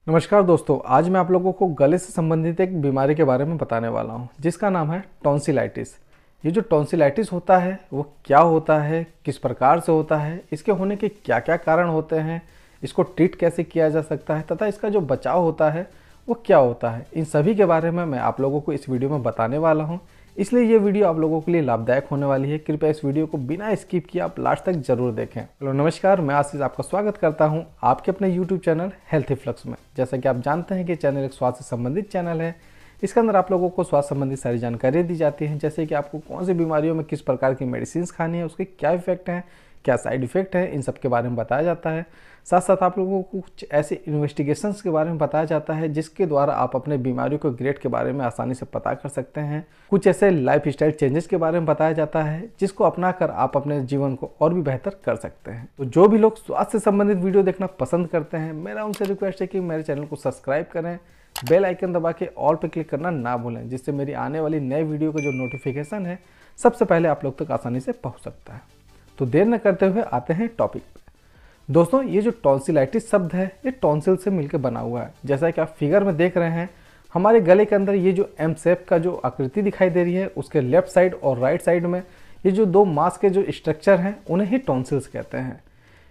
नमस्कार दोस्तों, आज मैं आप लोगों को गले से संबंधित एक बीमारी के बारे में बताने वाला हूं, जिसका नाम है टॉन्सिलाइटिस। ये जो टॉन्सिलाइटिस होता है वो क्या होता है, किस प्रकार से होता है, इसके होने के क्या क्या कारण होते हैं, इसको ट्रीट कैसे किया जा सकता है तथा इसका जो बचाव होता है वो क्या होता है, इन सभी के बारे में मैं आप लोगों को इस वीडियो में बताने वाला हूँ। इसलिए ये वीडियो आप लोगों के लिए लाभदायक होने वाली है। कृपया इस वीडियो को बिना स्किप किए आप लास्ट तक जरूर देखें। हेलो नमस्कार, मैं आशीष आपका स्वागत करता हूं आपके अपने यूट्यूब चैनल हेल्थी फ्लक्स में। जैसा कि आप जानते हैं कि चैनल एक स्वास्थ्य से संबंधित चैनल है। इसके अंदर आप लोगों को स्वास्थ्य संबंधित सारी जानकारी दी जाती है, जैसे कि आपको कौन सी बीमारियों में किस प्रकार की मेडिसिन खानी है, उसके क्या इफेक्ट हैं, क्या साइड इफेक्ट है, इन सब के बारे में बताया जाता है। साथ साथ आप लोगों को कुछ ऐसे इन्वेस्टिगेशंस के बारे में बताया जाता है जिसके द्वारा आप अपने बीमारियों के ग्रेड के बारे में आसानी से पता कर सकते हैं। कुछ ऐसे लाइफ स्टाइल चेंजेस के बारे में बताया जाता है जिसको अपनाकर आप अपने जीवन को और भी बेहतर कर सकते हैं। तो जो भी लोग स्वास्थ्य से संबंधित वीडियो देखना पसंद करते हैं, मेरा उनसे रिक्वेस्ट है कि मेरे चैनल को सब्सक्राइब करें, बेल आइकन दबा के ऑल पे क्लिक करना ना भूलें, जिससे मेरी आने वाली नए वीडियो का जो नोटिफिकेशन है सबसे पहले आप लोग तक आसानी से पहुँच सकता है। तो देर न करते हुए आते हैं टॉपिक पे। दोस्तों, ये जो टॉन्सिलाइटिस शब्द है ये टॉन्सिल से मिलकर बना हुआ है। जैसा कि आप फिगर में देख रहे हैं, हमारे गले के अंदर ये जो एम शेप का जो आकृति दिखाई दे रही है, उसके लेफ्ट साइड और राइट साइड में ये जो दो मांस के जो स्ट्रक्चर हैं उन्हें ही टॉन्सिल्स कहते हैं।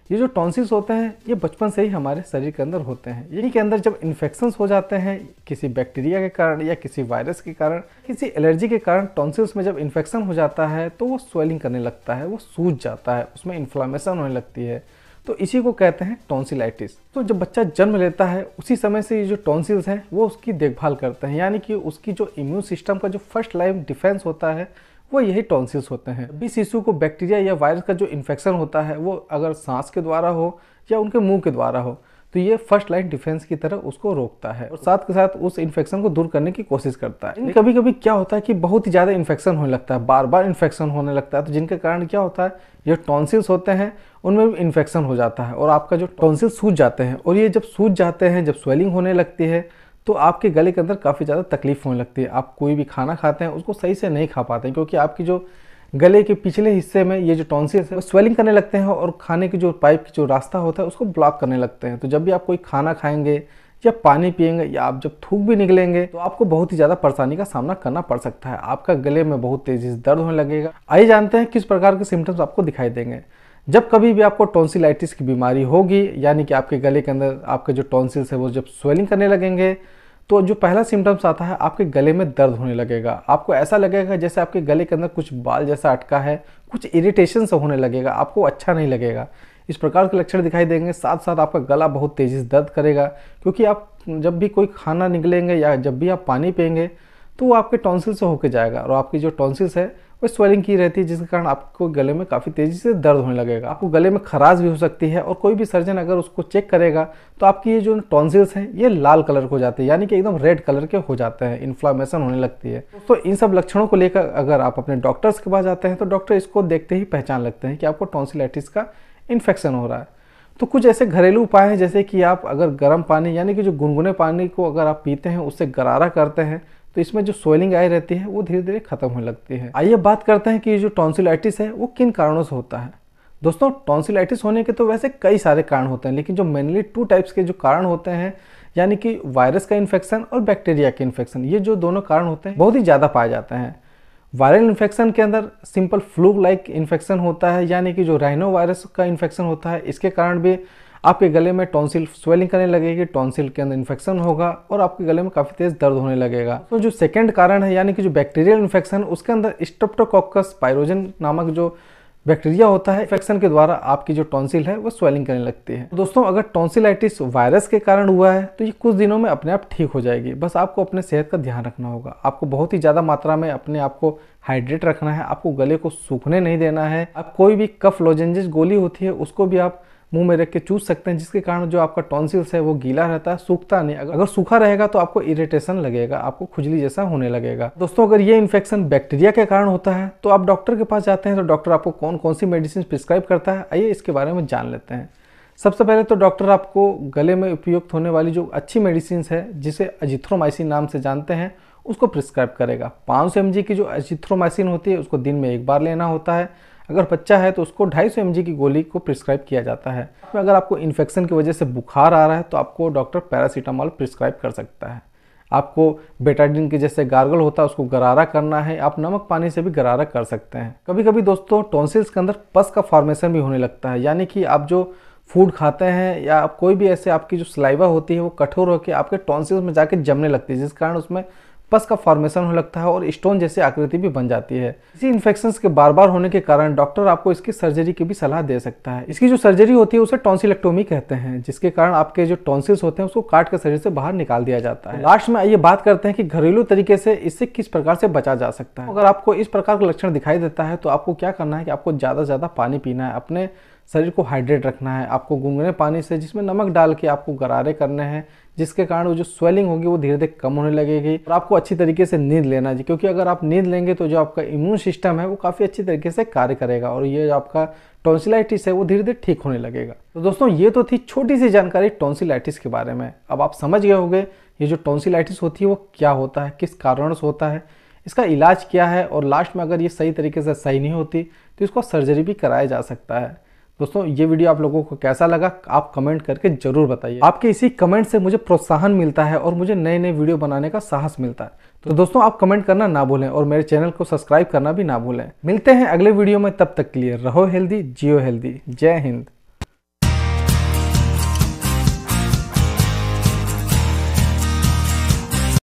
ये जो टॉन्सिल्स होते हैं ये बचपन से ही हमारे शरीर के अंदर होते हैं। यही के अंदर जब इन्फेक्शंस हो जाते हैं किसी बैक्टीरिया के कारण या किसी वायरस के कारण, किसी एलर्जी के कारण, टॉन्सिल्स में जब इन्फेक्शन हो जाता है तो वो स्वेलिंग करने लगता है, वो सूज जाता है, उसमें इन्फ्लामेशन होने लगती है। तो इसी को कहते हैं टॉन्सिलाइटिस। तो जब बच्चा जन्म लेता है उसी समय से ये जो टॉन्सिल्स हैं वो उसकी देखभाल करते हैं, यानी कि उसकी जो इम्यून सिस्टम का जो फर्स्ट लाइन डिफेंस होता है वो यही टॉन्सिल्स होते हैं। अभी शिशु को बैक्टीरिया या वायरस का जो इन्फेक्शन होता है वो अगर सांस के द्वारा हो या उनके मुंह के द्वारा हो तो ये फर्स्ट लाइन डिफेंस की तरह उसको रोकता है और साथ के साथ उस इन्फेक्शन को दूर करने की कोशिश करता है। लेकिन कभी कभी क्या होता है कि बहुत ही ज़्यादा इन्फेक्शन होने लगता है, बार बार इन्फेक्शन होने लगता है, तो जिनके कारण क्या होता है, ये टॉन्सिल्स होते हैं उनमें भी इन्फेक्शन हो जाता है और आपका जो टॉन्सिल सूज जाते हैं। और ये जब सूज जाते हैं, जब स्वेलिंग होने लगती है तो आपके गले के अंदर काफ़ी ज़्यादा तकलीफ होने लगती है। आप कोई भी खाना खाते हैं उसको सही से नहीं खा पाते हैं, क्योंकि आपकी जो गले के पिछले हिस्से में ये जो टॉन्सिल्स है वो स्वेलिंग करने लगते हैं और खाने की जो पाइप की जो रास्ता होता है उसको ब्लॉक करने लगते हैं। तो जब भी आप कोई खाना खाएंगे या पानी पिएंगे या आप जब थूक भी निकलेंगे तो आपको बहुत ही ज़्यादा परेशानी का सामना करना पड़ सकता है। आपका गले में बहुत तेज़ी से दर्द होने लगेगा। आइए जानते हैं किस प्रकार के सिम्टम्स आपको दिखाई देंगे जब कभी भी आपको टॉन्सिलाइटिस की बीमारी होगी, यानी कि आपके गले के अंदर आपके जो टॉन्सिल्स है वो जब स्वेलिंग करने लगेंगे तो जो पहला सिम्टम्स आता है, आपके गले में दर्द होने लगेगा। आपको ऐसा लगेगा जैसे आपके गले के अंदर कुछ बाल जैसा अटका है, कुछ इरिटेशन से होने लगेगा, आपको अच्छा नहीं लगेगा। इस प्रकार के लक्षण दिखाई देंगे। साथ साथ आपका गला बहुत तेज़ी से दर्द करेगा, क्योंकि आप जब भी कोई खाना निगलेंगे या जब भी आप पानी पिएंगे तो वो आपके टॉन्सिल से होकर जाएगा और आपकी जो टॉन्सिल्स है वो स्वेलिंग की रहती है, जिसके कारण आपको गले में काफ़ी तेज़ी से दर्द होने लगेगा। आपको गले में खराश भी हो सकती है और कोई भी सर्जन अगर उसको चेक करेगा तो आपकी ये जो टॉन्सिल्स हैं ये लाल कलर को जाते हैं, यानी कि एकदम रेड कलर के हो जाते हैं, इन्फ्लामेशन होने लगती है। तो इन सब लक्षणों को लेकर अगर आप अपने डॉक्टर्स के पास जाते हैं तो डॉक्टर इसको देखते ही पहचान लगते हैं कि आपको टॉन्सिलाइटिस का इन्फेक्शन हो रहा है। तो कुछ ऐसे घरेलू उपाय हैं, जैसे कि आप अगर गर्म पानी यानी कि जो गुनगुने पानी को अगर आप पीते हैं, उससे गरारा करते हैं तो इसमें जो स्वेलिंग आई रहती है वो धीरे धीरे खत्म होने लगती है। आइए बात करते हैं कि ये जो टॉन्सिलाइटिस है वो किन कारणों से होता है। दोस्तों, टॉन्सिलाइटिस होने के तो वैसे कई सारे कारण होते हैं, लेकिन जो मेनली 2 टाइप्स के जो कारण होते हैं, यानी कि वायरस का इन्फेक्शन और बैक्टीरिया के इन्फेक्शन, ये जो दोनों कारण होते हैं बहुत ही ज़्यादा पाए जाते हैं। वायरल इन्फेक्शन के अंदर सिंपल फ्लू लाइक इन्फेक्शन होता है, यानी कि जो राइनो वायरस का इन्फेक्शन होता है, इसके कारण भी आपके गले में टॉन्सिल स्वेलिंग करने लगेगी, टॉन्सिल के अंदर इन्फेक्शन होगा और आपके गले में काफ़ी तेज दर्द होने लगेगा। तो जो सेकंड कारण है, यानी कि जो बैक्टीरियल इन्फेक्शन, उसके अंदर स्ट्रेप्टोकोकस पाइरोजन नामक जो बैक्टीरिया होता है, इन्फेक्शन के द्वारा आपकी जो टॉन्सिल है वो स्वेलिंग करने लगती है। दोस्तों, अगर टॉन्सिलाइटिस वायरस के कारण हुआ है तो ये कुछ दिनों में अपने आप ठीक हो जाएगी। बस आपको अपने सेहत का ध्यान रखना होगा। आपको बहुत ही ज़्यादा मात्रा में अपने आप को हाइड्रेट रखना है, आपको गले को सूखने नहीं देना है। आप कोई भी कफ लोजेंजेस गोली होती है उसको भी आप मुंह में रख के चूस सकते हैं, जिसके कारण जो आपका टॉन्सिल्स है वो गीला रहता है, सूखता नहीं। अगर सूखा रहेगा तो आपको इरिटेशन लगेगा, आपको खुजली जैसा होने लगेगा। दोस्तों, अगर ये इन्फेक्शन बैक्टीरिया के कारण होता है तो आप डॉक्टर के पास जाते हैं तो डॉक्टर आपको कौन कौन सी मेडिसिन प्रिस्क्राइब करता है, आइए इसके बारे में जान लेते हैं। सबसे पहले तो डॉक्टर आपको गले में उपयुक्त होने वाली जो अच्छी मेडिसिन है, जिसे अजिथ्रोमाइसिन नाम से जानते हैं, उसको प्रिस्क्राइब करेगा। 500 mg की जो अजिथ्रोमाइसिन होती है उसको दिन में 1 बार लेना होता है। अगर बच्चा है तो उसको 250 mg की गोली को प्रिस्क्राइब किया जाता है। अगर आपको इन्फेक्शन की वजह से बुखार आ रहा है तो आपको डॉक्टर पैरासीटामॉल प्रिस्क्राइब कर सकता है। आपको बेटाडीन के जैसे गार्गल होता है उसको गरारा करना है, आप नमक पानी से भी गरारा कर सकते हैं। कभी कभी दोस्तों टॉन्सिल्स के अंदर पस का फॉर्मेशन भी होने लगता है, यानी कि आप जो फूड खाते हैं या आप कोई भी ऐसे आपकी जो सलाइवा होती है वो कठोर होकर आपके टॉन्सिल्स में जाके जमने लगती है, जिस कारण उसमें पस का फॉर्मेशन होने लगता है और स्टोन जैसी आकृति भी बन जाती है। इसी इन्फेक्शंस के बार बार होने के कारण डॉक्टर आपको इसकी सर्जरी की भी सलाह दे सकता है। इसकी जो सर्जरी होती है उसे टॉन्सिलेक्टोमी कहते हैं, जिसके कारण आपके जो टॉन्सिल्स होते हैं उसको काट कर शरीर से बाहर निकाल दिया जाता है। लास्ट में आइए बात करते हैं कि घरेलू तरीके से इससे किस प्रकार से बचा जा सकता है। अगर आपको इस प्रकार का लक्षण दिखाई देता है तो आपको क्या करना है कि आपको ज़्यादा से ज़्यादा पानी पीना है, अपने शरीर को हाइड्रेट रखना है। आपको गुनगुने पानी से जिसमें नमक डाल के आपको गरारे करने हैं, जिसके कारण वो जो स्वेलिंग होगी वो धीरे धीरे कम होने लगेगी। और आपको अच्छी तरीके से नींद लेना है, क्योंकि अगर आप नींद लेंगे तो जो आपका इम्यून सिस्टम है वो काफ़ी अच्छी तरीके से कार्य करेगा और ये आपका टॉन्सिलाइटिस है वो धीरे धीरे ठीक होने लगेगा। तो दोस्तों ये तो थी छोटी सी जानकारी टॉन्सिलाइटिस के बारे में। अब आप समझ गए होंगे ये जो टॉन्सिलाइटिस होती है वो क्या होता है, किस कारण से होता है, इसका इलाज क्या है, और लास्ट में अगर ये सही तरीके से सही नहीं होती तो इसको सर्जरी भी कराया जा सकता है। दोस्तों ये वीडियो आप लोगों को कैसा लगा आप कमेंट करके जरूर बताइए। आपके इसी कमेंट से मुझे प्रोत्साहन मिलता है और मुझे नए नए वीडियो बनाने का साहस मिलता है। तो दोस्तों आप कमेंट करना ना भूलें और मेरे चैनल को सब्सक्राइब करना भी ना भूलें। मिलते हैं अगले वीडियो में, तब तक के लिए रहो हेल्दी, जियो हेल्दी। जय हिंद।